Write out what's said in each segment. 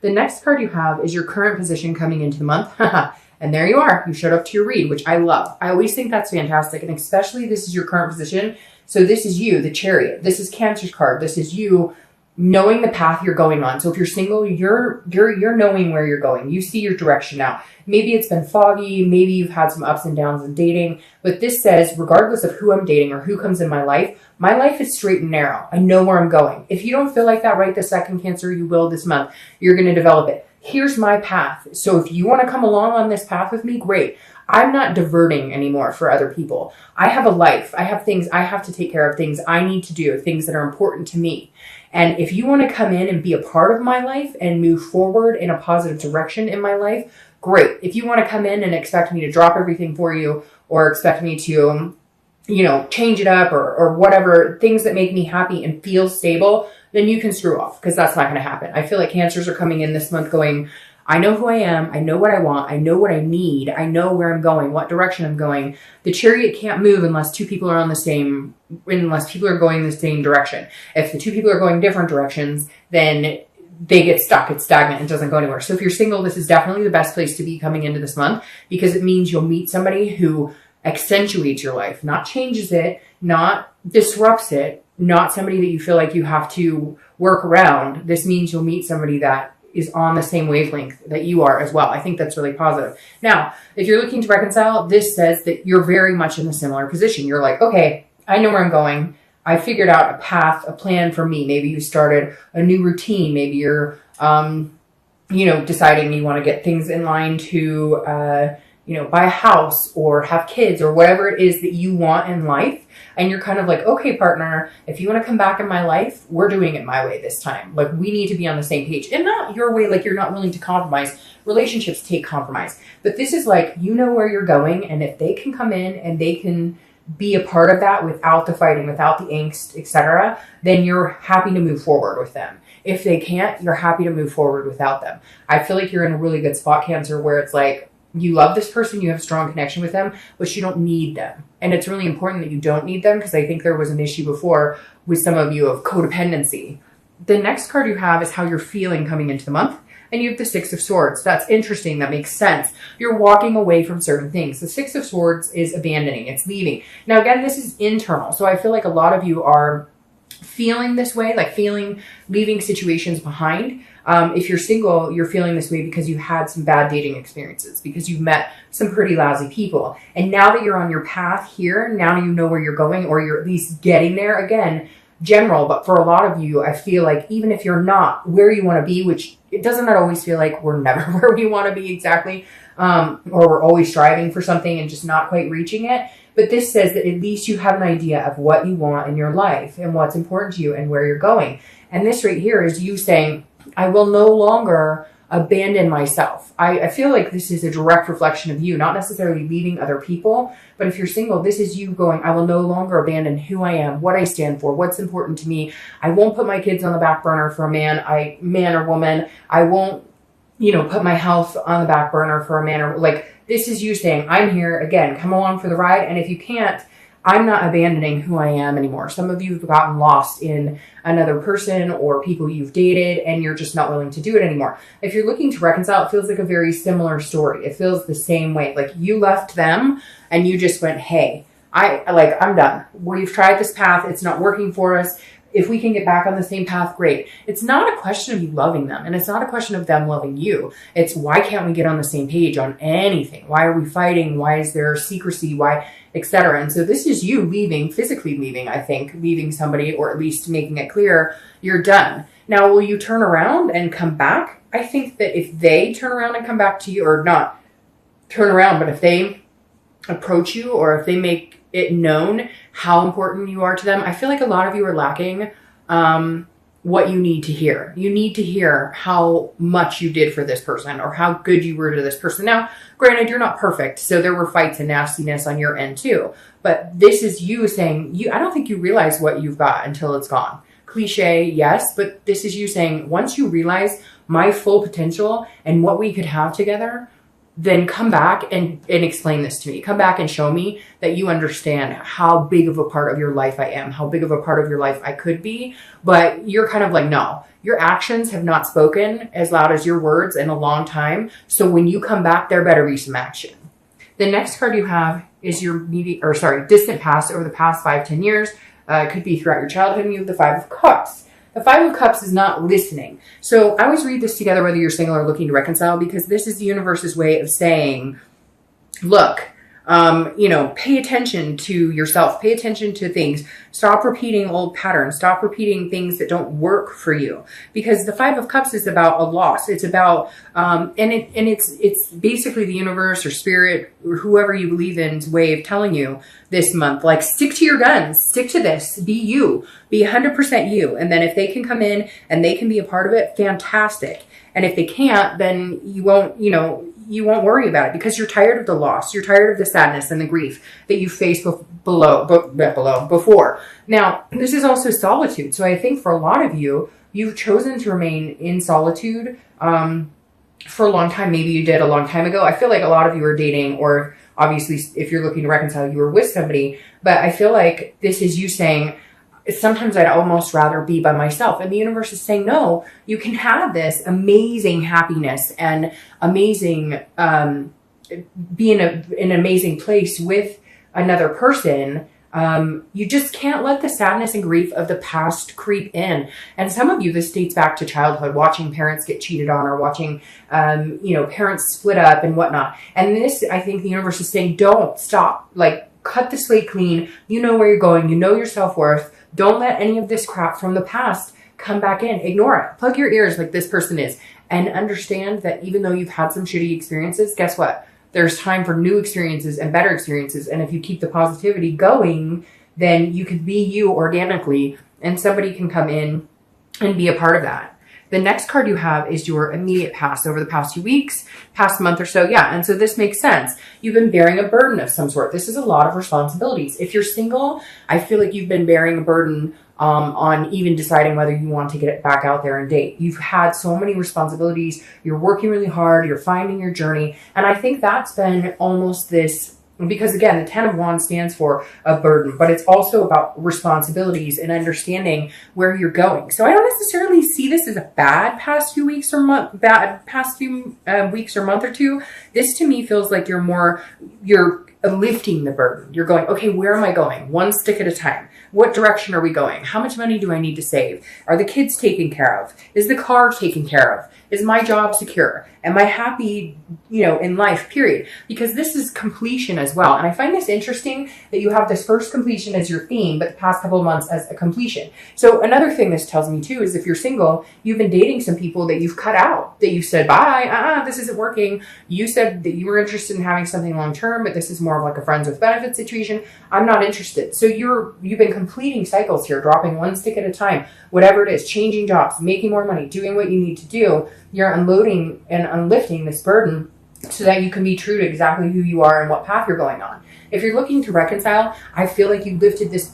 The next card you have is your current position coming into the month. And there you are. You showed up to your read, which I love. I always think that's fantastic. And especially this is your current position. So this is you, the Chariot. This is Cancer's card. This is you knowing the path you're going on. So if you're single, you're knowing where you're going. You see your direction now. Maybe it's been foggy. Maybe you've had some ups and downs in dating. But this says, regardless of who I'm dating or who comes in my life is straight and narrow. I know where I'm going. If you don't feel like that right this second, Cancer, you will this month. You're going to develop it. Here's my path. So if you want to come along on this path with me, great. I'm not diverting anymore for other people. I have a life. I have things I have to take care of, things I need to do, things that are important to me. And if you want to come in and be a part of my life and move forward in a positive direction in my life, great. If you want to come in and expect me to drop everything for you or expect me to, change it up or whatever, things that make me happy and feel stable, then you can screw off because that's not going to happen. I feel like Cancers are coming in this month going, I know who I am. I know what I want. I know what I need. I know where I'm going, what direction I'm going. The Chariot can't move unless two people are unless people are going the same direction. If the two people are going different directions, then they get stuck. It's stagnant. It doesn't go anywhere. So if you're single, this is definitely the best place to be coming into this month because it means you'll meet somebody who accentuates your life, not changes it, not disrupts it, not somebody that you feel like you have to work around. This means you'll meet somebody that is on the same wavelength that you are as well. I think that's really positive. Now, if you're looking to reconcile, this says that you're very much in a similar position. You're like, okay, I know where I'm going. I figured out a path, a plan for me. Maybe you started a new routine. Maybe you're, deciding you want to get things in line to, buy a house or have kids or whatever it is that you want in life. And you're kind of like, okay, partner, if you want to come back in my life, we're doing it my way this time. Like we need to be on the same page and not your way. Like you're not willing to compromise. Relationships take compromise, but this is like, you know where you're going. And if they can come in and they can be a part of that without the fighting, without the angst, etc., then you're happy to move forward with them. If they can't, you're happy to move forward without them. I feel like you're in a really good spot, Cancer, where it's like, you love this person, you have a strong connection with them, but you don't need them. And it's really important that you don't need them because I think there was an issue before with some of you of codependency. The next card you have is how you're feeling coming into the month. And you have the Six of Swords. That's interesting. That makes sense. You're walking away from certain things. The Six of Swords is abandoning. It's leaving. Now, again, this is internal. So I feel like a lot of you are feeling this way, like leaving situations behind. If you're single, you're feeling this way because you had some bad dating experiences, because you've met some pretty lousy people. And now that you're on your path here, now you know where you're going, or you're at least getting there. Again, general, but for a lot of you, I feel like even if you're not where you want to be, which it doesn't always feel like we're never where we want to be exactly, or we're always striving for something and just not quite reaching it. But this says that at least you have an idea of what you want in your life and what's important to you and where you're going. And this right here is you saying, I will no longer abandon myself. I feel like this is a direct reflection of you, not necessarily leaving other people, but if you're single, this is you going, I will no longer abandon who I am, what I stand for, what's important to me. I won't put my kids on the back burner for a man or woman. I won't, put my health on the back burner for a man or this is you saying, I'm here again, come along for the ride. And if you can't, I'm not abandoning who I am anymore. Some of you have gotten lost in another person or people you've dated and you're just not willing to do it anymore. If you're looking to reconcile, it feels like a very similar story. It feels the same way. Like you left them and you just went, hey, I'm done. We've tried this path. It's not working for us. If we can get back on the same path, great. It's not a question of you loving them, and it's not a question of them loving you. It's why can't we get on the same page on anything? Why are we fighting? Why is there secrecy? Why, etc. And so this is you physically leaving, I think, leaving somebody, or at least making it clear you're done. Now, will you turn around and come back? I think that if they turn around and come back to you, or not turn around, but if they approach you or if they make it known how important you are to them, I feel like a lot of you are lacking what you need to hear. You need to hear how much you did for this person or how good you were to this person. Now, granted, you're not perfect, so there were fights and nastiness on your end too. But this is you saying, I don't think you realize what you've got until it's gone. Cliche, yes, but this is you saying, once you realize my full potential and what we could have together, then come back and explain this to me. Come back and show me that you understand how big of a part of your life I am, how big of a part of your life I could be. But you're kind of like, no, your actions have not spoken as loud as your words in a long time. So when you come back, there better be some action. The next card you have is your distant past over the past 5-10 years. It could be throughout your childhood, and you have the Five of Cups. The Five of Cups is not listening. So I always read this together whether you're single or looking to reconcile, because this is the universe's way of saying, look, pay attention to yourself, pay attention to things, stop repeating old patterns, stop repeating things that don't work for you, because the Five of Cups is about a loss. It's about, it's basically the universe or spirit or whoever you believe in's way of telling you this month, like, stick to your guns, stick to this, be you, be 100% you. And then if they can come in and they can be a part of it, fantastic. And if they can't, then you won't worry about it, because you're tired of the loss. You're tired of the sadness and the grief that you faced before. Now, this is also solitude. So I think for a lot of you, you've chosen to remain in solitude for a long time. Maybe you did a long time ago. I feel like a lot of you are dating, or obviously if you're looking to reconcile, you were with somebody. But I feel like this is you saying, sometimes I'd almost rather be by myself. And the universe is saying, no, you can have this amazing happiness and amazing, be in an amazing place with another person. You just can't let the sadness and grief of the past creep in. And some of you, this dates back to childhood, watching parents get cheated on, or watching, parents split up and whatnot. And this, I think the universe is saying, don't stop, like, cut the slate clean. You know where you're going. You know your self-worth. Don't let any of this crap from the past come back in. Ignore it. Plug your ears like this person is. And understand that even though you've had some shitty experiences, guess what? There's time for new experiences and better experiences. And if you keep the positivity going, then you can be you organically, and somebody can come in and be a part of that. The next card you have is your immediate past over the past few weeks, past month or so. Yeah. And so this makes sense. You've been bearing a burden of some sort. This is a lot of responsibilities. If you're single, I feel like you've been bearing a burden on even deciding whether you want to get it back out there and date. You've had so many responsibilities. You're working really hard. You're finding your journey. And I think that's been almost this, because again, the Ten of Wands stands for a burden, but it's also about responsibilities and understanding where you're going. So I don't necessarily see this as a bad past few weeks or month or two. This to me feels like you're lifting the burden. You're going, okay, where am I going? One stick at a time. What direction are we going? How much money do I need to save? Are the kids taken care of? Is the car taken care of? Is my job secure? Am I happy, in life, period? Because this is completion as well. And I find this interesting that you have this first completion as your theme, but the past couple of months as a completion. So another thing this tells me too is if you're single, you've been dating some people that you've cut out, that you said, bye, this isn't working. You said that you were interested in having something long-term, but this is more of like a friends with benefits situation. I'm not interested. So you've been completing cycles here, dropping one stick at a time, whatever it is, changing jobs, making more money, doing what you need to do. You're unloading and unlifting this burden so that you can be true to exactly who you are and what path you're going on. If you're looking to reconcile, I feel like you lifted this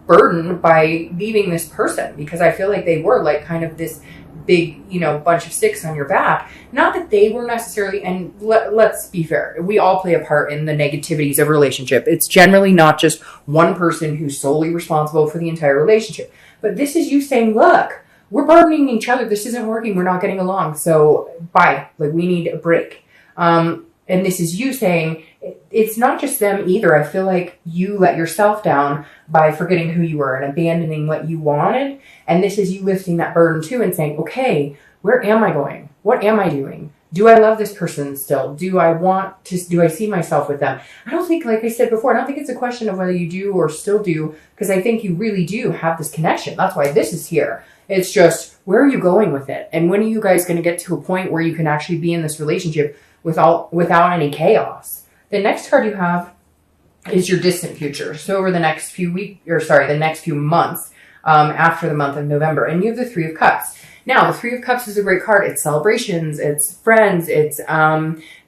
burden by leaving this person, because I feel like they were like kind of this big, bunch of sticks on your back. Not that they were necessarily, and let's be fair, we all play a part in the negativities of a relationship. It's generally not just one person who's solely responsible for the entire relationship. But this is you saying, look, we're burdening each other. This isn't working. We're not getting along. So bye. Like, we need a break. And this is you saying, it's not just them either. I feel like you let yourself down by forgetting who you were and abandoning what you wanted. And this is you lifting that burden too and saying, okay, where am I going? What am I doing? Do I love this person still? Do I see myself with them? I don't think, like I said before, I don't think it's a question of whether you do or still do, because I think you really do have this connection. That's why this is here. It's just, where are you going with it? And when are you guys going to get to a point where you can actually be in this relationship without any chaos? The next card you have is your distant future. So over the next few months, after the month of November, and you have the Three of Cups. Now, the Three of Cups is a great card. It's celebrations, it's friends, it's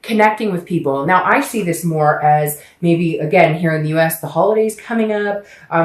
connecting with people. Now, I see this more as maybe, again, here in the US, the holidays coming up,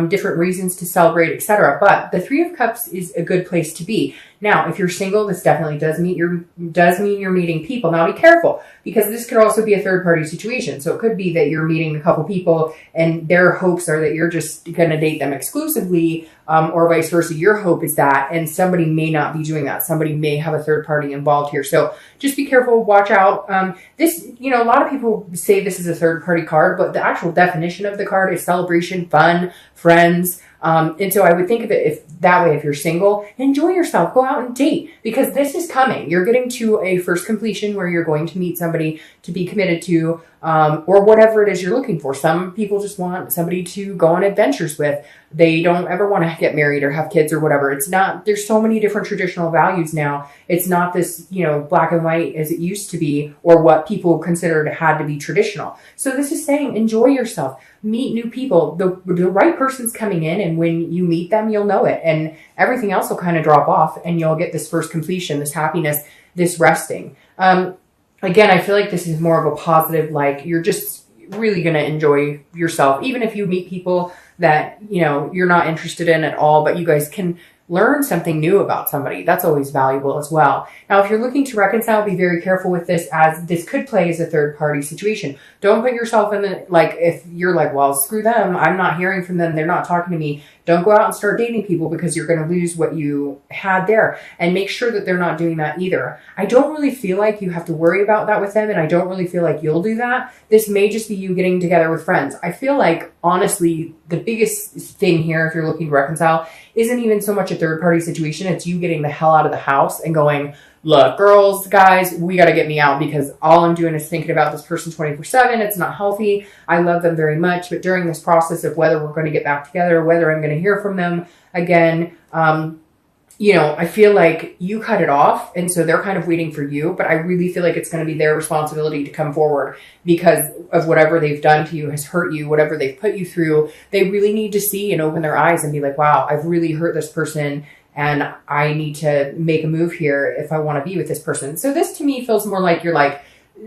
different reasons to celebrate, etc. But the Three of Cups is a good place to be. Now, if you're single, this definitely does mean you're meeting people. Now be careful, because this could also be a third party situation. So it could be that you're meeting a couple people and their hopes are that you're just going to date them exclusively, or vice versa. Your hope is that, and somebody may not be doing that. Somebody may have a third party involved here. So just be careful, watch out. This, a lot of people say this is a third party card, but the actual definition of the card is celebration, fun, friends. And so I would think of it if you're single, enjoy yourself, go out and date, because this is coming. You're getting to a first completion where you're going to meet somebody to be committed to, or whatever it is you're looking for. Some people just want somebody to go on adventures with. They don't ever want to get married or have kids or whatever. It's not, there's so many different traditional values now. It's not this, black and white as it used to be, or what people considered had to be traditional. So this is saying, enjoy yourself. Meet new people. The right person's coming in, and when you meet them, you'll know it. And everything else will kind of drop off, and you'll get this first completion, this happiness, this resting. Again, I feel like this is more of a positive, like you're just really going to enjoy yourself. Even if you meet people that, you're not interested in at all, but you guys can learn something new about somebody. That's always valuable as well. Now, if you're looking to reconcile, be very careful with this, as this could play as a third party situation. Don't put yourself in the, if you're like, well, screw them, I'm not hearing from them, they're not talking to me. Don't go out and start dating people, because you're going to lose what you had there. And make sure that they're not doing that either. I don't really feel like you have to worry about that with them, and I don't really feel like you'll do that. This may just be you getting together with friends. I feel like, honestly, the biggest thing here, if you're looking to reconcile, isn't even so much a third party situation. It's you getting the hell out of the house and going, look, girls, guys, we got to get me out, because all I'm doing is thinking about this person 24/7. It's not healthy. I love them very much, but during this process of whether we're going to get back together, whether I'm going to hear from them again, I feel like you cut it off, and so they're kind of waiting for you, but I really feel like it's going to be their responsibility to come forward, because of whatever they've done to you has hurt you, whatever they've put you through. They really need to see and open their eyes and be like, wow, I've really hurt this person, and I need to make a move here if I want to be with this person. So this to me feels more like you're like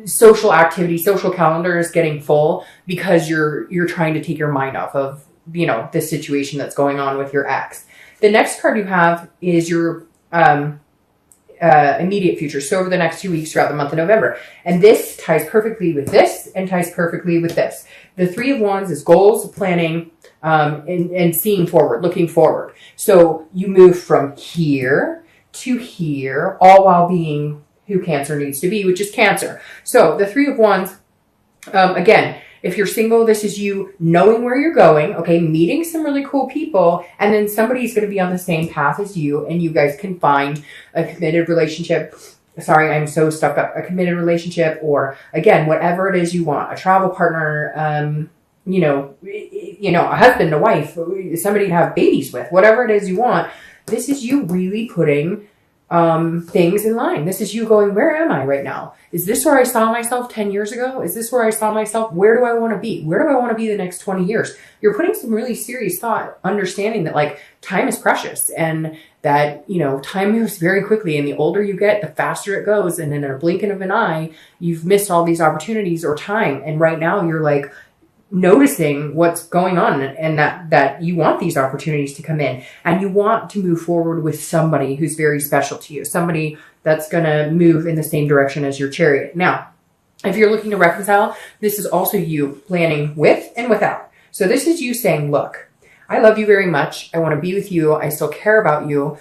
social activity, social calendar is getting full, because you're trying to take your mind off of, this situation that's going on with your ex. The next card you have is your immediate future. So over the next 2 weeks throughout the month of November. And this ties perfectly with this and ties perfectly with this. The Three of Wands is goals, planning, and seeing forward, looking forward. So you move from here to here, all while being who Cancer needs to be, which is Cancer. So the Three of Wands, again, if you're single, this is you knowing where you're going, okay, meeting some really cool people, and then somebody's going to be on the same path as you, and you guys can find a committed relationship. Sorry, I'm so stuck up. A committed relationship, or again, whatever it is you want, a travel partner, a husband, a wife, somebody to have babies with, whatever it is you want. This is you really putting things in line. This is you going, where am I right now? Is this where I saw myself 10 years ago? Is this where I saw myself? Where do I want to be? Where do I want to be the next 20 years? You're putting some really serious thought, understanding that time is precious, and that, time moves very quickly, and the older you get, the faster it goes. And in a blink of an eye, you've missed all these opportunities or time. And right now you're noticing what's going on, and that you want these opportunities to come in, and you want to move forward with somebody who's very special to you, somebody that's going to move in the same direction as your Chariot. Now, if you're looking to reconcile, this is also you planning with and without. So this is you saying, look, I love you very much. I want to be with you. I still care about you.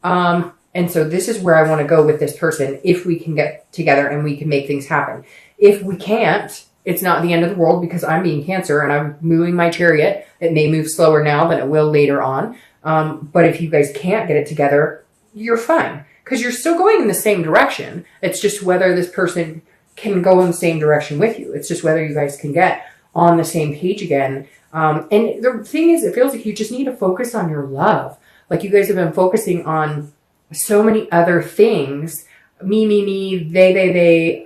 And so this is where I want to go with this person, if we can get together and we can make things happen. If we can't, it's not the end of the world, because I'm being Cancer and I'm moving my Chariot. It may move slower now than it will later on. But if you guys can't get it together, you're fine, because you're still going in the same direction. It's just whether this person can go in the same direction with you. It's just whether you guys can get on the same page again. And the thing is, it feels like you just need to focus on your love. Like you guys have been focusing on so many other things. Me, they.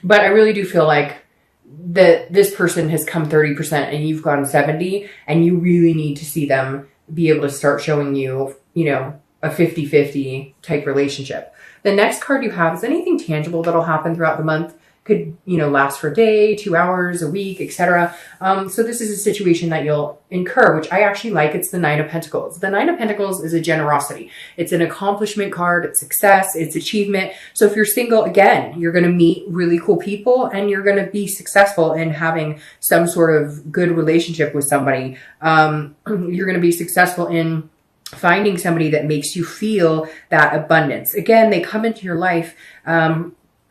But I really do feel like that this person has come 30% and you've gone 70, and you really need to see them be able to start showing you, a 50-50 type relationship. The next card you have is anything tangible that'll happen throughout the month. could, last for a day, 2 hours, a week, etc. So this is a situation that you'll incur, which I actually like. It's the Nine of Pentacles. The Nine of Pentacles is a generosity. It's an accomplishment card. It's success. It's achievement. So if you're single, again, you're going to meet really cool people and you're going to be successful in having some sort of good relationship with somebody. You're going to be successful in finding somebody that makes you feel that abundance. Again, they come into your life,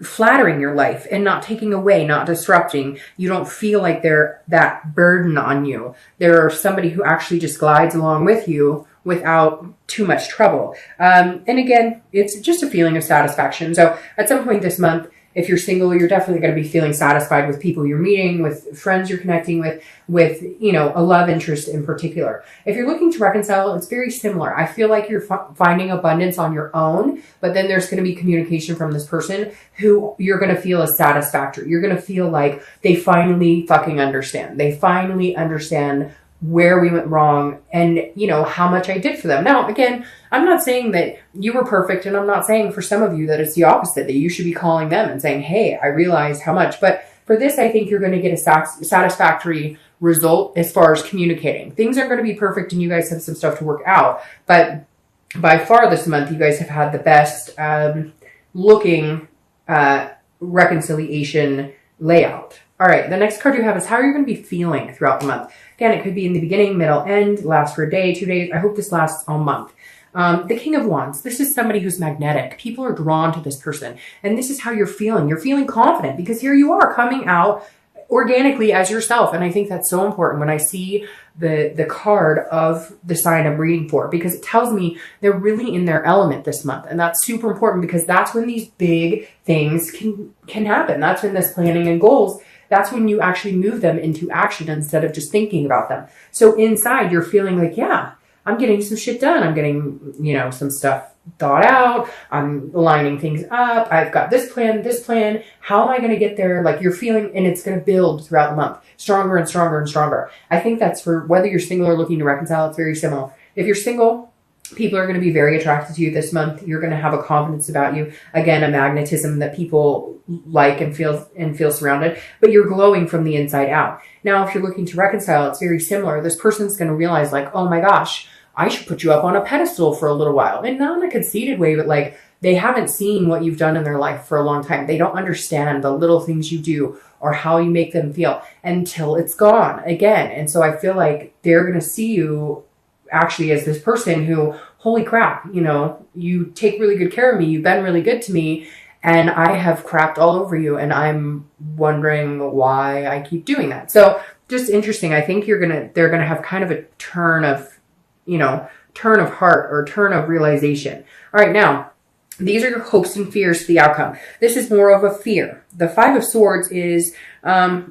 flattering your life and not taking away, not disrupting. You don't feel like they're that burden on you. They're somebody who actually just glides along with you without too much trouble. And again, it's just a feeling of satisfaction. So at some point this month, if you're single, you're definitely going to be feeling satisfied with people you're meeting, with friends you're connecting with, a love interest in particular. If you're looking to reconcile, it's very similar. I feel like you're finding abundance on your own, but then there's going to be communication from this person who you're going to feel is satisfactory. You're going to feel like they finally fucking understand. They finally understand where we went wrong and, how much I did for them. Now, again, I'm not saying that you were perfect, and I'm not saying for some of you that it's the opposite, that you should be calling them and saying, hey, I realize how much. But for this, I think you're going to get a satisfactory result as far as communicating. Things aren't going to be perfect and you guys have some stuff to work out. But by far this month, you guys have had the best looking reconciliation layout. All right, the next card you have is how you're going to be feeling throughout the month. Again, it could be in the beginning, middle, end, last for a day, 2 days. I hope this lasts all month. The King of Wands. This is somebody who's magnetic. People are drawn to this person. And this is how you're feeling. You're feeling confident because here you are coming out organically as yourself. And I think that's so important when I see the card of the sign I'm reading for, because it tells me they're really in their element this month. And that's super important because that's when these big things can happen. That's when this planning and goals, that's when you actually move them into action instead of just thinking about them. So inside you're feeling like, yeah, I'm getting some shit done. I'm getting, some stuff thought out. I'm lining things up. I've got this plan. How am I going to get there? Like you're feeling, and it's going to build throughout the month, stronger and stronger and stronger. I think that's for whether you're single or looking to reconcile. It's very similar. If you're single, people are going to be very attracted to you this month. You're going to have a confidence about you. Again, a magnetism that people like and feel surrounded, but you're glowing from the inside out. Now, if you're looking to reconcile, it's very similar. This person's going to realize like, oh my gosh, I should put you up on a pedestal for a little while. And not in a conceited way, but like they haven't seen what you've done in their life for a long time. They don't understand the little things you do or how you make them feel until it's gone again. And so I feel like they're going to see you actually as this person who, holy crap, you take really good care of me. You've been really good to me. And I have crapped all over you. And I'm wondering why I keep doing that. So just interesting. I think they're going to have kind of a turn of heart or turn of realization. All right. Now, these are your hopes and fears for the outcome. This is more of a fear. The Five of Swords is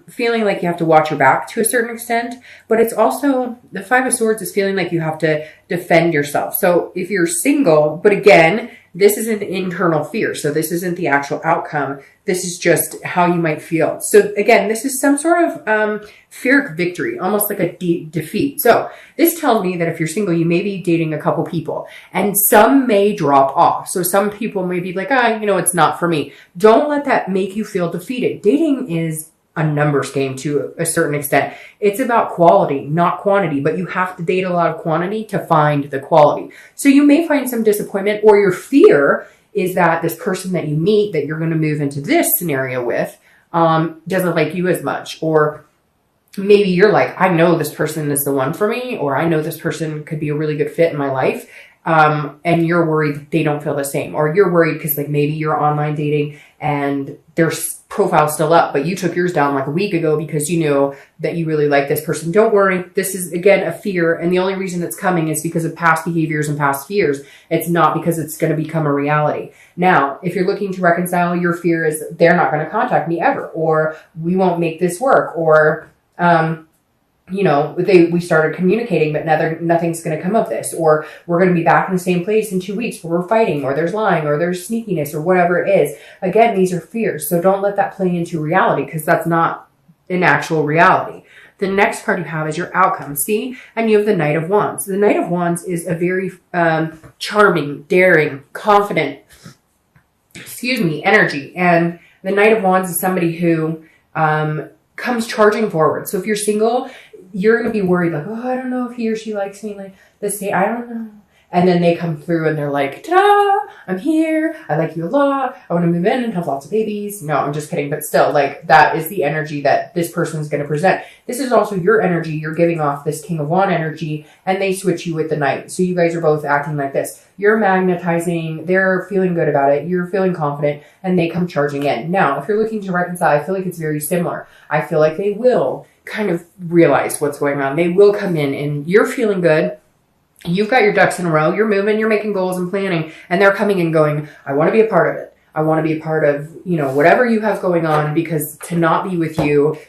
feeling like you have to watch your back to a certain extent, but it's also, the Five of Swords is feeling like you have to defend yourself. So if you're single, but again, this is an internal fear. So this isn't the actual outcome. This is just how you might feel. So again, this is some sort of fear of victory, almost like a defeat. So this tells me that if you're single, you may be dating a couple people and some may drop off. So some people may be like, it's not for me. Don't let that make you feel defeated. Dating is a numbers game to a certain extent. It's about quality, not quantity, but you have to date a lot of quantity to find the quality. So you may find some disappointment, or your fear is that this person that you meet that you're going to move into this scenario with doesn't like you as much. Or maybe you're like, I know this person is the one for me, or I know this person could be a really good fit in my life. And you're worried they don't feel the same, or you're worried because like maybe you're online dating and their profile's still up, but you took yours down like a week ago because you knew that you really like this person. Don't worry. This is again a fear. And the only reason it's coming is because of past behaviors and past fears. It's not because it's going to become a reality. Now, if you're looking to reconcile, your fear is they're not going to contact me ever, or we won't make this work, or, we started communicating, but nothing's going to come of this, or we're going to be back in the same place in 2 weeks where we're fighting, or there's lying, or there's sneakiness, or whatever it is. Again, these are fears. So don't let that play into reality, because that's not an actual reality. The next card you have is your outcome. See? And you have the Knight of Wands. The Knight of Wands is a very charming, daring, confident, energy. And The Knight of Wands is somebody who comes charging forward. So if you're single, you're going to be worried like, oh, I don't know if he or she likes me like the same. I don't know. And then they come through and they're like, ta-da, I'm here. I like you a lot. I want to move in and have lots of babies. No, I'm just kidding. But still, like, that is the energy that this person's going to present. This is also your energy. You're giving off this King of Wands energy, and they switch you with the Knight. So you guys are both acting like this. You're magnetizing. They're feeling good about it. You're feeling confident, and they come charging in. Now, if you're looking to reconcile, I feel like it's very similar. I feel like they will kind of realize what's going on. They will come in, and you're feeling good. You've got your ducks in a row. You're moving, you're making goals and planning, and they're coming and going, I want to be a part of it. I want to be a part of, you know, whatever you have going on, because to not be with you,